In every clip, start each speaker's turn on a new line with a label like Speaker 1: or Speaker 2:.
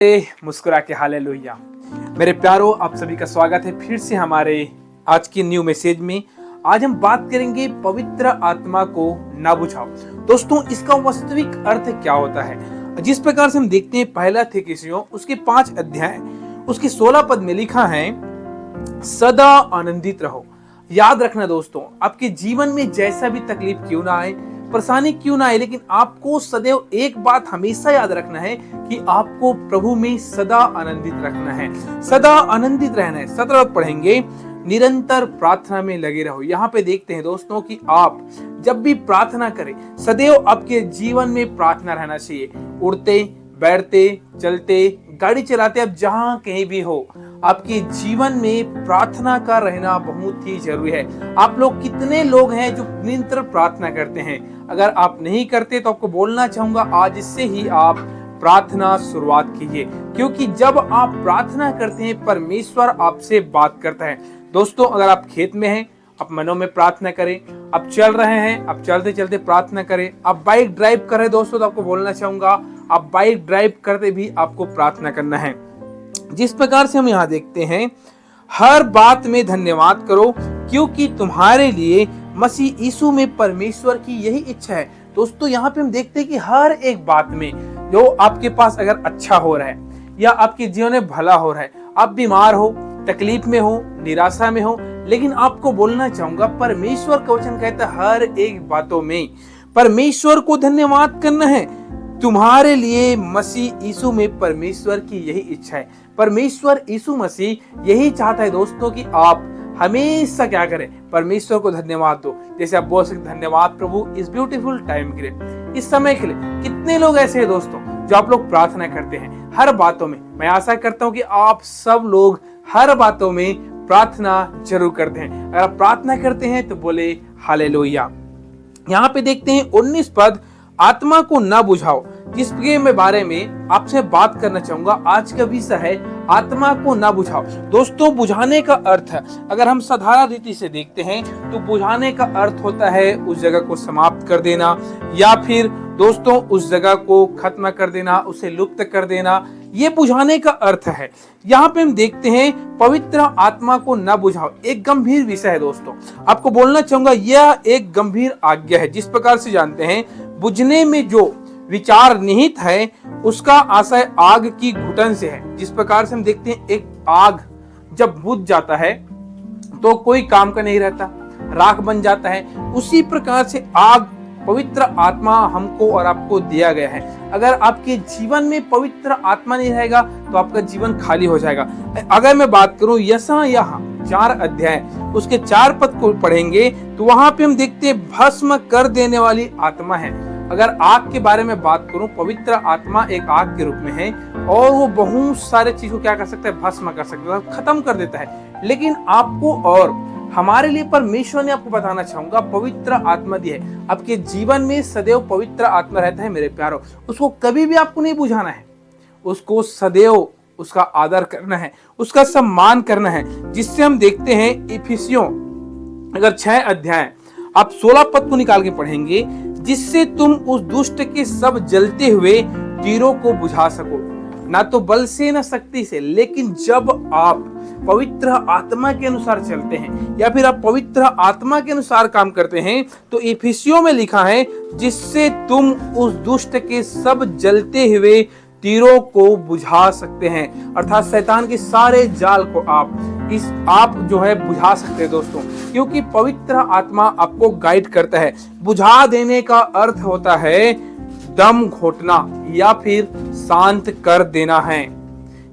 Speaker 1: मुस्कुरा के हालेलुया। मेरे प्यारों, आप सभी का स्वागत है फिर से हमारे आज की न्यू मैसेज में। आज हम बात करेंगे पवित्र आत्मा को ना बुझाओ। दोस्तों, इसका वास्तविक अर्थ क्या होता है? जिस प्रकार से हम देखते हैं पहला थिस्सलुनीकियों उसके 5 अध्याय उसके 16 पद में लिखा है, सदा आनंदित रहो। याद रखना दोस्तों, आपके जीवन में जैसा भी तकलीफ क्यों ना आए, परेशानी क्यों ना आए, लेकिन आपको सदैव एक बात हमेशा याद रखना है कि आपको प्रभु में सदा आनंदित रखना है, सदा आनंदित रहना है। 17 पढ़ेंगे, निरंतर प्रार्थना में लगे रहो। यहाँ पे देखते हैं दोस्तों कि आप जब भी प्रार्थना करें, सदैव आपके जीवन में प्रार्थना रहना चाहिए। उड़ते बैठते चलते गाड़ी चलाते, अब जहां कहीं भी हो, आपके जीवन में प्रार्थना का रहना बहुत ही जरूरी है। आप लोग कितने लोग हैं जो निरंतर प्रार्थना करते हैं? अगर आप नहीं करते तो आपको बोलना चाहूंगा, आज से ही आप प्रार्थना शुरुआत कीजिए, क्योंकि जब आप प्रार्थना करते हैं परमेश्वर आपसे बात करता है। दोस्तों, अगर आप खेत में हैं, आप मनों में प्रार्थना करें। आप चल रहे हैं, आप चलते चलते प्रार्थना करें। आप बाइक ड्राइव कर रहे हैं दोस्तों, तो आपको बोलना चाहूंगा, आप बाइक ड्राइव करते भी आपको प्रार्थना करना है। जिस प्रकार से हम यहाँ देखते हैं, हर बात में धन्यवाद करो, क्योंकि तुम्हारे लिए मसीह यीशु में परमेश्वर की यही इच्छा है। दोस्तों, यहाँ पे हम देखते हैं कि हर एक बात में जो आपके पास अगर अच्छा हो रहा है या आपके जीवन में भला हो रहा है, आप बीमार हो, तकलीफ में हो, निराशा में हो, लेकिन आपको बोलना चाहूंगा, परमेश्वर का वचन कहता है हर एक बातों में परमेश्वर को धन्यवाद करना है। तुम्हारे लिए मसीह यीशु में परमेश्वर की यही इच्छा है। परमेश्वर यीशु मसीह यही चाहता है दोस्तों कि आप हमेशा क्या करें? परमेश्वर को धन्यवाद दो। जैसे आप बोल सकते, धन्यवाद प्रभु इस ब्यूटीफुल टाइम के लिए, इस समय के लिए। कितने लोग ऐसे हैं दोस्तों जो आप लोग प्रार्थना करते हैं हर बातों में? मैं आशा करता हूं कि आप सब लोग हर बातों में प्रार्थना जरूर करते हैं। अगर आप प्रार्थना करते हैं तो बोले हालेलुया। यहाँ पे देखते हैं 19 पद, आत्मा को ना बुझाओ, जिसके मैं बारे में आपसे बात करना चाहूंगा। आज का विषय है आत्मा को ना बुझाओ। दोस्तों, बुझाने का अर्थ है, अगर हम साधारण रीति से देखते हैं तो बुझाने का अर्थ होता है उस जगह को समाप्त कर देना, या फिर दोस्तों उस जगह को खत्म कर देना, उसे लुप्त कर देना, ये बुझाने का अर्थ है। यहाँ पे हम देखते हैं पवित्र आत्मा को ना बुझाओ, एक गंभीर विषय है दोस्तों। आपको बोलना चाहूंगा, यह एक गंभीर आज्ञा है। जिस प्रकार से जानते हैं, बुझने में जो विचार निहित है उसका आशय आग की घुटन से है। जिस प्रकार से हम देखते हैं, एक आग जब बुझ जाता है तो कोई काम का नहीं रहता, राख बन जाता है। उसी प्रकार से आग पवित्र आत्मा हमको और आपको दिया गया है। अगर आपके जीवन में पवित्र आत्मा नहीं रहेगा तो आपका जीवन खाली हो जाएगा। अगर मैं बात करूं यशायाह 4 अध्याय उसके 4 पद को पढ़ेंगे तो वहां पे हम देखते हैं भस्म कर देने वाली आत्मा है। अगर आग के बारे में बात करूं, पवित्र आत्मा एक आग के रूप में है और वो बहुत सारे चीज को क्या कर सकता है? भस्म कर सकता है, खत्म कर देता है। लेकिन आपको और हमारे लिए परमेश्वर ने आपको बताना चाहूंगा, पवित्र आत्मा दी है। आपके जीवन में सदैव पवित्र आत्मा रहता है मेरे प्यारों। उसको कभी भी आपको नहीं बुझाना है, उसको सदैव उसका आदर करना है, उसका सम्मान करना है। जिससे हम देखते हैं इफिसियों अगर 6 अध्याय आप 16 पद को निकाल के पढ़ेंगे, जिससे तुम उस दुष्ट के सब जलते हुए तीरों को बुझा सको, ना तो बल से ना शक्ति से, लेकिन जब आप पवित्र आत्मा के अनुसार चलते हैं या फिर आप पवित्र आत्मा के अनुसार काम करते हैं, तो इफिसियों में लिखा है, जिससे तुम उस दुष्ट के सब जलते हुए तीरों को बुझा सकते हैं। अर्थात शैतान के सारे जाल को आप जो है बुझा सकते हैं दोस्तों, क्योंकि पवित्र आत्मा आपको गाइड करता है। बुझा देने का अर्थ होता है दम घोटना या फिर शांत कर देना है।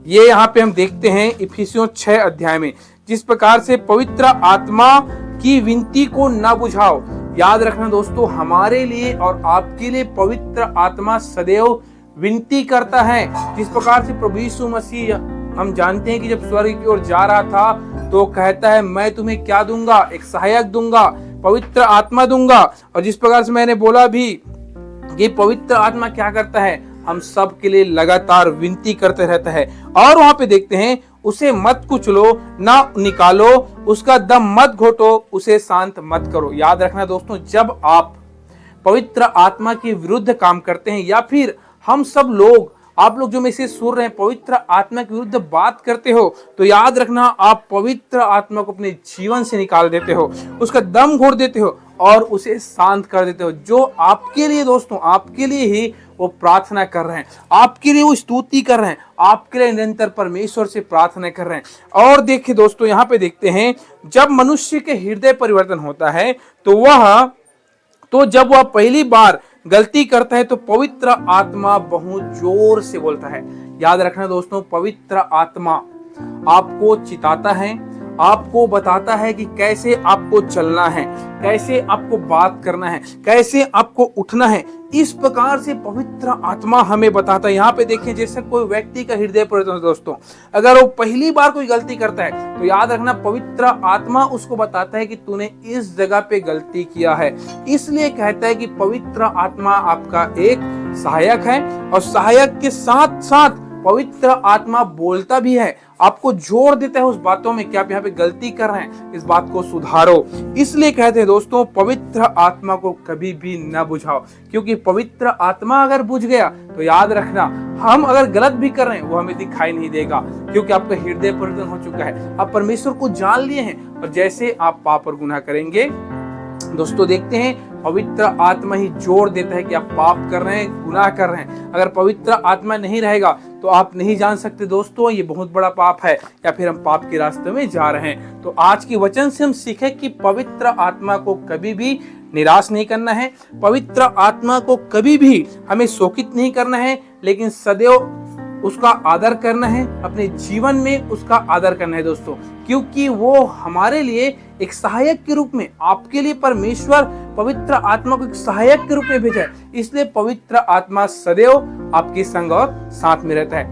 Speaker 1: ये यहाँ पे हम देखते हैं इफिसियों 6 अध्याय में, जिस प्रकार से पवित्र आत्मा की विनती को ना बुझाओ। याद रखना दोस्तों, हमारे लिए और आपके लिए पवित्र आत्मा सदैव विनती करता है। जिस प्रकार से प्रभु यीशु मसीह, हम जानते हैं कि जब स्वर्ग की ओर जा रहा था तो कहता है, मैं तुम्हें क्या दूंगा? एक सहायक दूंगा, पवित्र आत्मा दूंगा। और जिस प्रकार से मैंने बोला भी, ये पवित्र आत्मा क्या करता है? हम सब के लिए लगातार विनती करते रहता है। और वहां पे देखते हैं, उसे मत कुचलो, ना निकालो, उसका दम मत घोटो, उसे शांत मत करो। याद रखना दोस्तों, जब आप पवित्र आत्मा के विरुद्ध काम करते हैं या फिर हम सब लोग आप लोग जो मैसेज सुन रहे हैं पवित्र आत्मा के विरुद्ध बात करते हो, तो याद रखना आप पवित्र आत्मा को अपने जीवन से निकाल देते हो, उसका दम घोट देते हो और उसे शांत कर देते हो। जो आपके लिए दोस्तों, आपके लिए ही वो प्रार्थना कर रहे हैं, आपके लिए वो स्तुति कर रहे हैं, आपके लिए निरंतर परमेश्वर से प्रार्थना कर रहे हैं। और देखिए दोस्तों, यहाँ पे देखते हैं जब मनुष्य के हृदय परिवर्तन होता है तो जब वह पहली बार गलती करता है तो पवित्र आत्मा बहुत जोर से बोलता है। याद रखना दोस्तों, पवित्र आत्मा आपको चिताता है, आपको बताता है कि कैसे आपको चलना है, कैसे आपको बात करना है, कैसे आपको उठना है। इस प्रकार से पवित्र आत्मा हमें बताता है। यहाँ पे देखें, जैसे कोई व्यक्ति का हृदय परिवर्तन दोस्तों, अगर वो पहली बार कोई गलती करता है तो याद रखना पवित्र आत्मा उसको बताता है कि तूने इस जगह पे गलती किया है। इसलिए कहता है कि पवित्र आत्मा आपका एक सहायक है और सहायक के साथ साथ पवित्र आत्मा बोलता भी है, आपको जोर देता है उस बातों में कि आप यहाँ पे गलती कर रहे हैं, इस बात को सुधारो। इसलिए कहते हैं दोस्तों, पवित्र आत्मा को कभी भी न बुझाओ, क्योंकि पवित्र आत्मा अगर बुझ गया तो याद रखना हम अगर गलत भी कर रहे हैं वो हमें दिखाई नहीं देगा, क्योंकि आपका हृदय परिवर्तन हो चुका है, आप परमेश्वर को जान लिए हैं। और जैसे आप पाप और गुनाह करेंगे दोस्तों, देखते हैं पवित्र आत्मा ही जोर देता है कि आप पाप कर रहे हैं, गुनाह कर रहे हैं। अगर पवित्र आत्मा नहीं रहेगा तो आप नहीं जान सकते दोस्तों ये बहुत बड़ा पाप है या फिर हम पाप के रास्ते में जा रहे हैं। तो आज के वचन से हम सीखे कि पवित्र आत्मा को कभी भी निराश नहीं करना है, पवित्र आत्मा को कभी भी हमें शोकित नहीं करना है, लेकिन सदैव उसका आदर करना है, अपने जीवन में उसका आदर करना है दोस्तों, क्योंकि वो हमारे लिए एक सहायक के रूप में, आपके लिए परमेश्वर पवित्र आत्मा को एक सहायक के रूप में भेजा है। इसलिए पवित्र आत्मा सदैव आपके संग और साथ में रहता है।